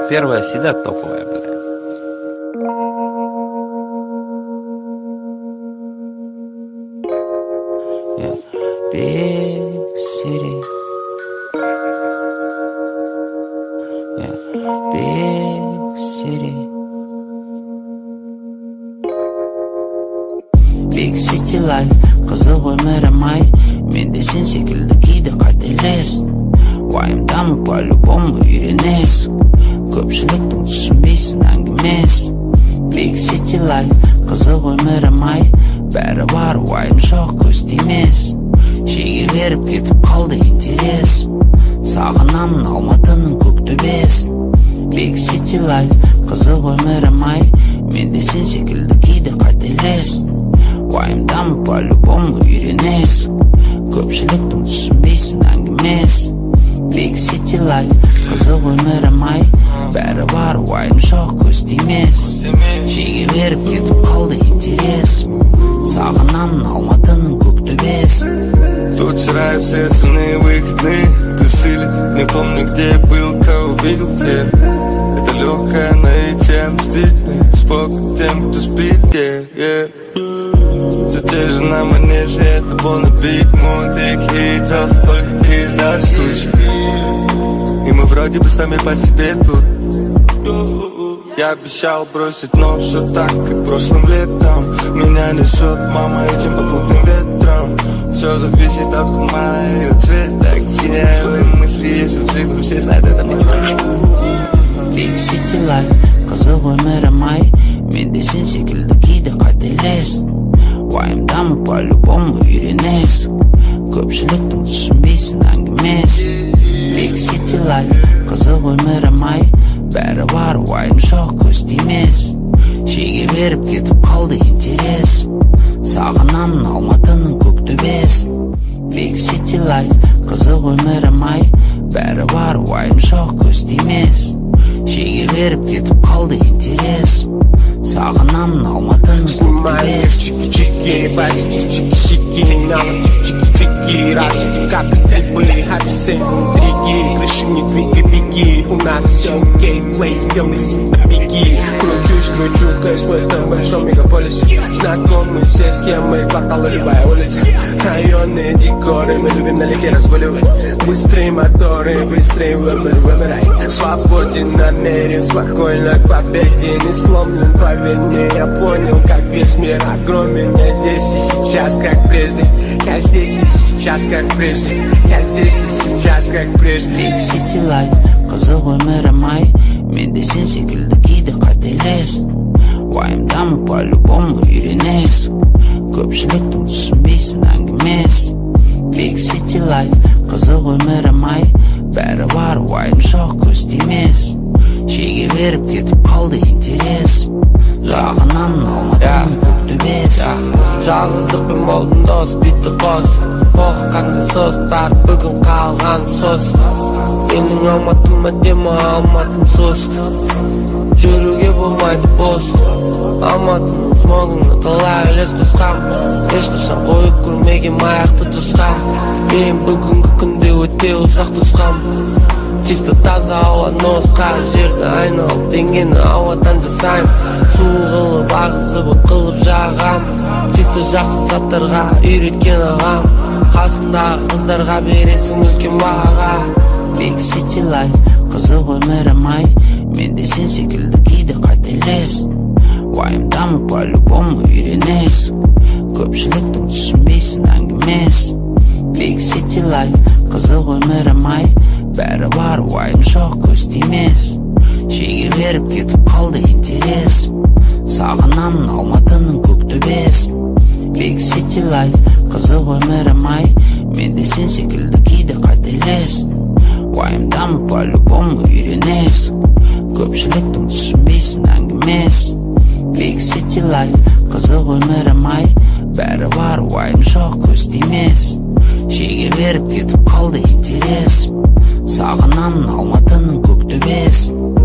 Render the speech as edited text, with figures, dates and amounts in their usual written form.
Первая всегда топовая, блядь. Yeah. Big city. Yeah. Big city. Big city life. Қызық өмірі май. Мен де сен секілді кейде қателес. Уайымдамы по-любому үйренесің. Көпшіліктің түсінбейсің әңгімес. Big city life. Қызық өмірі май. Бәрі бар уайым жоқ көз тимес. Шеге беріп кетіп қалды интерес. Сағынамын Алматының көк төбесін. Big city life. Қызық өмірі май. Мен де сен секілді кейде қателесің. Уайымдамы по-любому үйренесің. Көпшіліктің түсінбейсің әңгімес. Big city life. Қызық өмірі май. Бәрі бар уайым жоқ көз тимес. Шеге беріп кетіп қалды интерес. Сағынамын Алматының көк төбесін. Тут вчера все остальные выходные тусили. Не помню, где я был, кого видел. Это легкое наитие мстительное. Спокой тем, кто спит. Все те же на манеже, это Bonah Big Moon, Big Hiro, только кейс на случай. И мы вроде бы сами по себе тут. Я обещал бросить, но все так, как прошлым летом. Меня несет мама этим попутным ветром. Все зависит от хумара и от цвета. Гениальные мысли, если всегда все знают, это не Big city life. Қызық өмірі май. Мен де сен секілді кейде қателесің. Уайымдамы по-любому үйренесің. Көпшіліктің түсінбейсің әңгімес. Big city life. Қызық өмірі май. Бәрі бар уайым жоқ көз тимес. Шеге беріп кетіп қалды интерес. Сағынамын Алматының көк төбесін. Big city life. Қызық өмірі май. Бәрі бар уайым жоқ көз тимес. Шеге беріп кетіп қалды интерес. Сағынамын Алматының көк төбесін. Чики-чики, базики-чики-чики, налом чики-чики, радости как грибы, апельсин, интриги, крыши не двигай, беги, у нас все окей, плей, сделай беги. Кручу, кайф в этом большом мегаполисе. Знакомы все схемы, кварталы, любая улица. Районные декоры, мы любим на Лакure разгуливать. Быстрые моторы, быстрый выбирай. Свободен, намерен, спокойно к победе. Не сломлен, поверь мне, я понял, как весь мир огромен. Я здесь и сейчас, как прежде. Я здесь и сейчас, как прежде. Я здесь и сейчас, как прежде. Big city life. Қызық өмірі май. Мен де сен секілді кейде қателесің. Уайымдамы по-любому үйренесің. Көпшіліктің түсінбейсің әңгімес. Big city life. Қызық өмірі май. Бәрі бар уайым жоқ көз тимес. Шеге беріп кетіп қалды интерес. Сағынамын Алматының көк төбесін. Жалғыздықпен болдым дос, битті қос. Оққанды состар, бүгін қалған сос. Менің Алматым әдемі, Алматым сос. Жүруге болмайды бос. Алматының смогына талай үлес қосқам. Ешқашан қойып көрмеген маяқты тұсқам. Мен бүгінгі күнде өте ұзақ тұсқам. Чисто таза ауа носқа. Жерді айналып тенгені ауадан жасайм. Су қылып, ағызып, қылып жағам. Чисто жақсы заттарға үйреткен ағам. Қасындағы қыздарға бересің үлкен бағаға. Big city life. Қызық өмірі май. Мен де сен секілді кейде қателесің. Уайымдамы по-любому үйренесің. Көпшіліктің түсінбейсің әңгімес. Big city life. Қызық өмірі май. Бәрі бар уайым жоқ көз тимес. Шеге беріп кетіп қалды интерес. Сағынамын Алматының көк төбесін. Big city life. Қызық өмірі май. Мен де сен секілді кейде қателесің. Уайымдамы по-любому үйренесің. Көпшіліктің түсінбейсің әңгімес. Big city life. Қызық өмірі май. Бәрі бар уайым жоқ көз тимес. Шеге беріп кетіп қалды интерес. Сағынамын Алматының көк төбесін.